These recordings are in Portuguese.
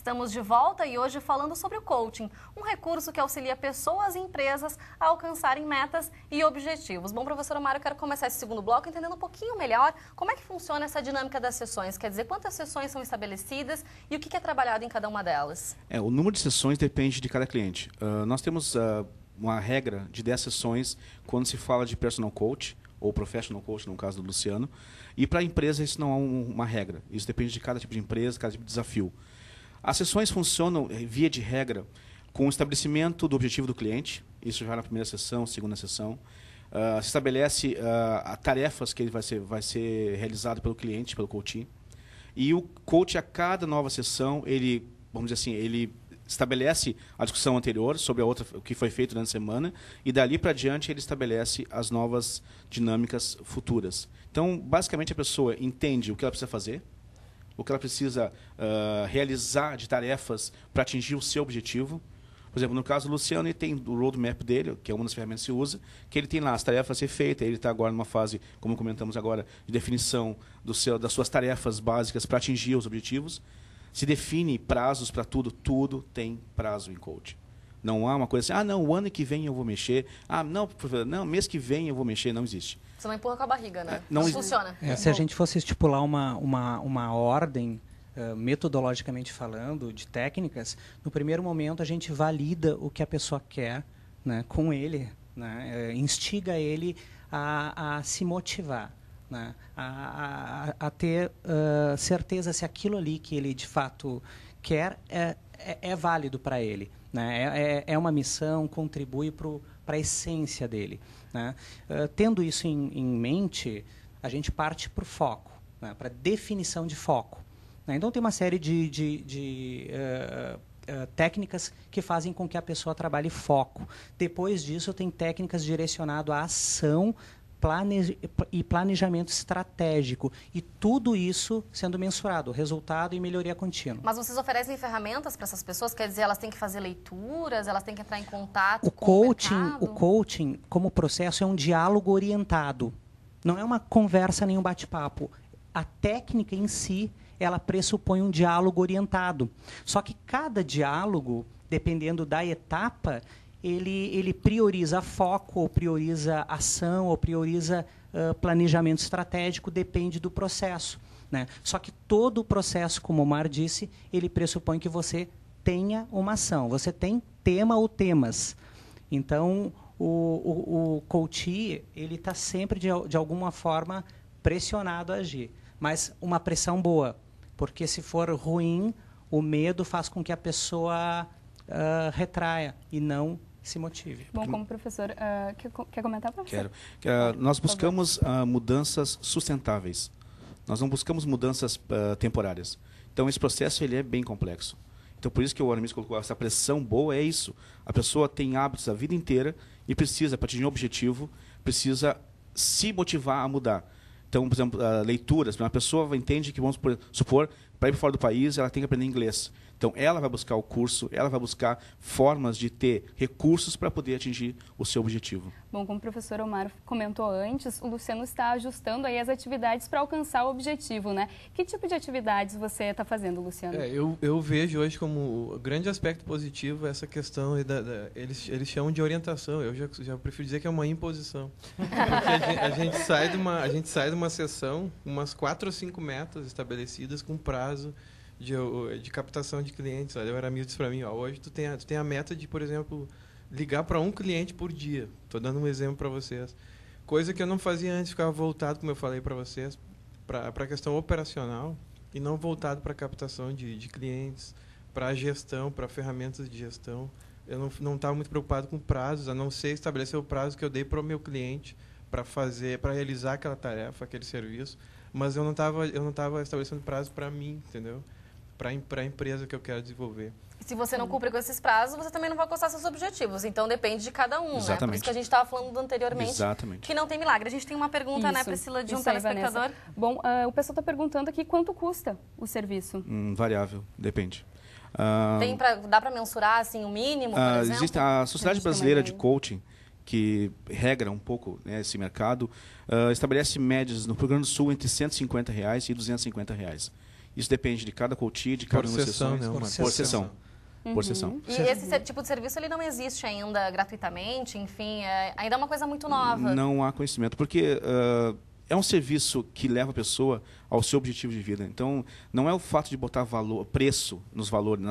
Estamos de volta e hoje falando sobre o coaching, um recurso que auxilia pessoas e empresas a alcançarem metas e objetivos. Bom, professor Omar, eu quero começar esse segundo bloco entendendo um pouquinho melhor como é que funciona essa dinâmica das sessões. Quer dizer, quantas sessões são estabelecidas e o que é trabalhado em cada uma delas? O número de sessões depende de cada cliente. Nós temos uma regra de 10 sessões quando se fala de personal coach, ou professional coach, no caso do Luciano. E para a empresa isso não é uma regra. Isso depende de cada tipo de empresa, cada tipo de desafio. As sessões funcionam, via de regra, com o estabelecimento do objetivo do cliente. Isso já na primeira sessão, segunda sessão. Se estabelece tarefas que ele vai ser realizado pelo cliente, pelo coach. E o coach, a cada nova sessão, ele, vamos dizer assim, ele estabelece a discussão anterior sobre a outra, o que foi feito durante a semana, e dali para diante ele estabelece as novas dinâmicas futuras. Então, basicamente, a pessoa entende o que ela precisa fazer, o que ela precisa realizar de tarefas para atingir o seu objetivo. Por exemplo, no caso do Luciano, ele tem o roadmap dele, que é uma das ferramentas que se usa, que ele tem lá as tarefas a ser feitas. Ele está agora numa fase, como comentamos agora, de definição das suas tarefas básicas para atingir os objetivos. Se define prazos para tudo, tudo tem prazo em coach. Não há uma coisa assim, não, o ano que vem eu vou mexer, não, mês que vem eu vou mexer, não existe. Você não empurra com a barriga, né? Não funciona. Se a gente fosse estipular uma ordem, metodologicamente falando, de técnicas, no primeiro momento a gente valida o que a pessoa quer, né, com ele, né, instiga ele a se motivar, né, a ter certeza se aquilo ali que ele de fato quer é válido para ele, né, é uma missão, contribui para a essência dele, né. Tendo isso em mente, a gente parte para o foco, né, para a definição de foco. Então, tem uma série de técnicas que fazem com que a pessoa trabalhe foco. Depois disso, tem técnicas direcionadas à ação e planejamento estratégico. E tudo isso sendo mensurado, resultado e melhoria contínua. Mas vocês oferecem ferramentas para essas pessoas? Quer dizer, elas têm que fazer leituras, elas têm que entrar em contato com o mercado? O coaching, como processo, é um diálogo orientado. Não é uma conversa nem um bate-papo. A técnica em si, ela pressupõe um diálogo orientado. Só que cada diálogo, dependendo da etapa, ele prioriza foco, ou prioriza ação, ou prioriza planejamento estratégico, depende do processo, né? Só que todo o processo, como o Omar disse, ele pressupõe que você tenha uma ação. Você tem tema ou temas. Então, o coach ele está sempre, de alguma forma, pressionado a agir. Mas uma pressão boa, porque se for ruim, o medo faz com que a pessoa retraia e não se motive. Bom, como professor, quer comentar, professor? Quero. Nós buscamos mudanças sustentáveis. Nós não buscamos mudanças temporárias. Então, esse processo ele é bem complexo. Então, por isso que o Aramis colocou essa pressão boa, é isso. A pessoa tem hábitos a vida inteira e precisa, para atingir um objetivo, precisa se motivar a mudar. Então, por exemplo, leituras. Uma pessoa entende que, vamos supor, para ir para fora do país, ela tem que aprender inglês. Então, ela vai buscar o curso, ela vai buscar formas de ter recursos para poder atingir o seu objetivo. Bom, como o professor Omar comentou antes, o Luciano está ajustando aí as atividades para alcançar o objetivo, né? Que tipo de atividades você está fazendo, Luciano? Eu vejo hoje como o grande aspecto positivo essa questão, eles chamam de orientação, eu já prefiro dizer que é uma imposição. Porque a gente sai de uma sessão, umas 4 ou 5 metas estabelecidas com prazo de captação de clientes. O Aramis disse para mim, hoje tu tem a meta de, por exemplo, ligar para um cliente por dia. Estou dando um exemplo para vocês. Coisa que eu não fazia antes, ficava voltado, como eu falei para vocês, para a questão operacional e não voltado para a captação de clientes, para a gestão, para ferramentas de gestão. Eu não estava muito preocupado com prazos, a não ser estabelecer o prazo que eu dei para o meu cliente para realizar aquela tarefa, aquele serviço, mas eu não estava estabelecendo prazo para mim, entendeu? Para a empresa que eu quero desenvolver. E se você não cumpre com esses prazos, você também não vai alcançar seus objetivos. Então, depende de cada um, Exatamente. né? Por isso que a gente estava falando anteriormente. Exatamente. Que não tem milagre. A gente tem uma pergunta, né, Priscila, de um telespectador. Bom, o pessoal está perguntando aqui quanto custa o serviço. Variável, depende. Dá para mensurar assim, o mínimo, por exemplo? Existe a Sociedade Brasileira de Coaching, que regra um pouco, né, esse mercado, estabelece médias no Rio Grande do Sul entre R$ 150 e R$ 250. Isso depende de cada coach, de cada Por uma sessão, sessões. né? Por sessão. Por sessão. E esse tipo de serviço ele não existe ainda gratuitamente, enfim, ainda é uma coisa muito nova. Não há conhecimento, porque é um serviço que leva a pessoa ao seu objetivo de vida. Então, não é o fato de botar preço nos valores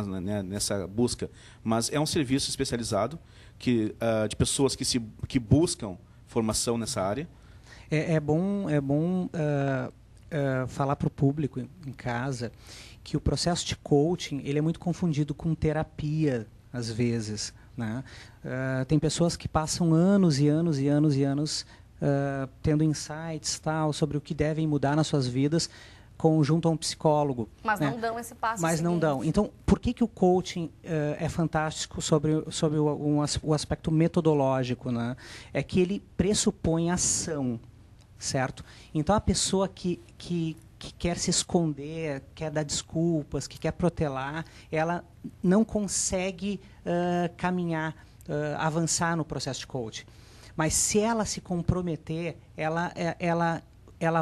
nessa busca, mas é um serviço especializado de pessoas que buscam formação nessa área. É bom falar para o público em casa que o processo de coaching ele é muito confundido com terapia, às vezes, né? Tem pessoas que passam anos e anos e anos e anos tendo insights sobre o que devem mudar nas suas vidas junto a um psicólogo. Mas né? não dão esse passo Mas seguinte. não dão. Então, por que o coaching é fantástico sobre o aspecto metodológico, né? É que ele pressupõe ação, certo? Então, a pessoa que quer se esconder, quer dar desculpas, que quer protelar, ela não consegue caminhar, avançar no processo de coaching. Mas se ela se comprometer, ela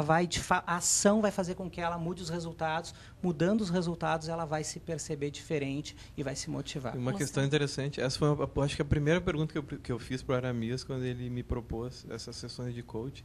vai, a ação vai fazer com que ela mude os resultados. Mudando os resultados, ela vai se perceber diferente e vai se motivar. Uma questão interessante, essa foi, acho que a primeira pergunta que eu fiz para o Aramis quando ele me propôs essas sessões de coaching,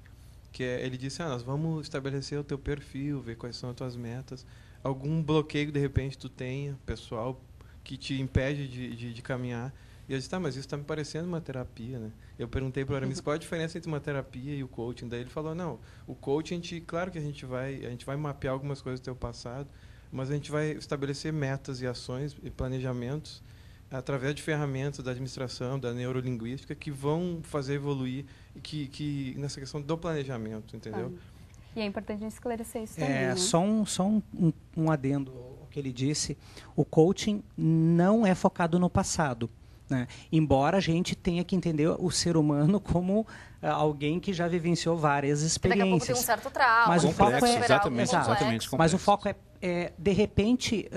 que ele disse, nós vamos estabelecer o teu perfil, ver quais são as tuas metas, algum bloqueio de repente tu tenha, pessoal, que te impede de caminhar. E eu disse, mas isso está me parecendo uma terapia, né? Eu perguntei para o Aramis qual a diferença entre uma terapia e o coaching. Daí ele falou, não, o coaching, claro que a gente vai mapear algumas coisas do teu passado, mas a gente vai estabelecer metas e ações e planejamentos através de ferramentas da administração, da neurolinguística, que vão fazer evoluir que nessa questão do planejamento, entendeu? E é importante a gente esclarecer isso também, né? Só um adendo ao que ele disse. O coaching não é focado no passado, né? Embora a gente tenha que entender o ser humano como alguém que já vivenciou várias experiências. Daqui a pouco tem um certo trauma. Mas o foco é exatamente. Mas o foco é de repente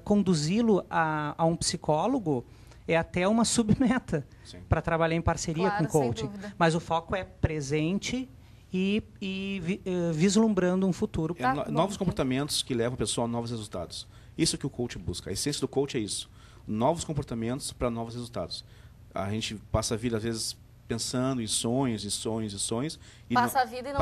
conduzi-lo a um psicólogo é até uma submeta para trabalhar em parceria com o coaching. Mas o foco é presente e vislumbrando um futuro. Novos comportamentos que levam a pessoa a novos resultados. Isso que o coach busca. A essência do coach é isso. Novos comportamentos para novos resultados. A gente passa a vida, às vezes, pensando em sonhos. Passa a vida e não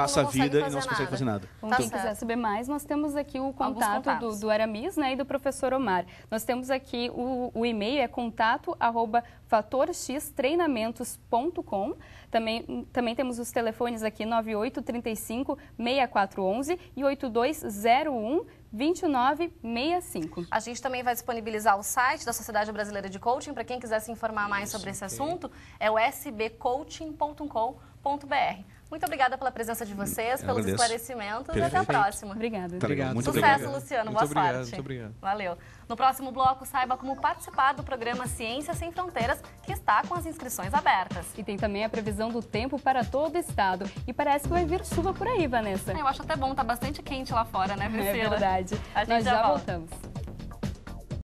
consegue fazer nada. Bom, quem quiser saber mais, nós temos aqui o contato do Aramis, né, e do professor Omar. Nós temos aqui o e-mail, é contato@fatorxtreinamentos.com. Também temos os telefones aqui, 9835-6411 e 8201-2965. A gente também vai disponibilizar o site da Sociedade Brasileira de Coaching, para quem quiser se informar mais sobre esse assunto, é o sbcoaching.com.br. Muito obrigada pela presença de vocês, pelos esclarecimentos e até a próxima. Obrigada. Muito Sucesso, obrigado. Luciano. Muito Boa sorte. Muito obrigado. Valeu. No próximo bloco, saiba como participar do programa Ciência Sem Fronteiras, que está com as inscrições abertas. E tem também a previsão do tempo para todo o estado. E parece que vai vir chuva por aí, Vanessa. Eu acho até bom, tá bastante quente lá fora, né, Priscila? É verdade. A gente Nós já volta. voltamos.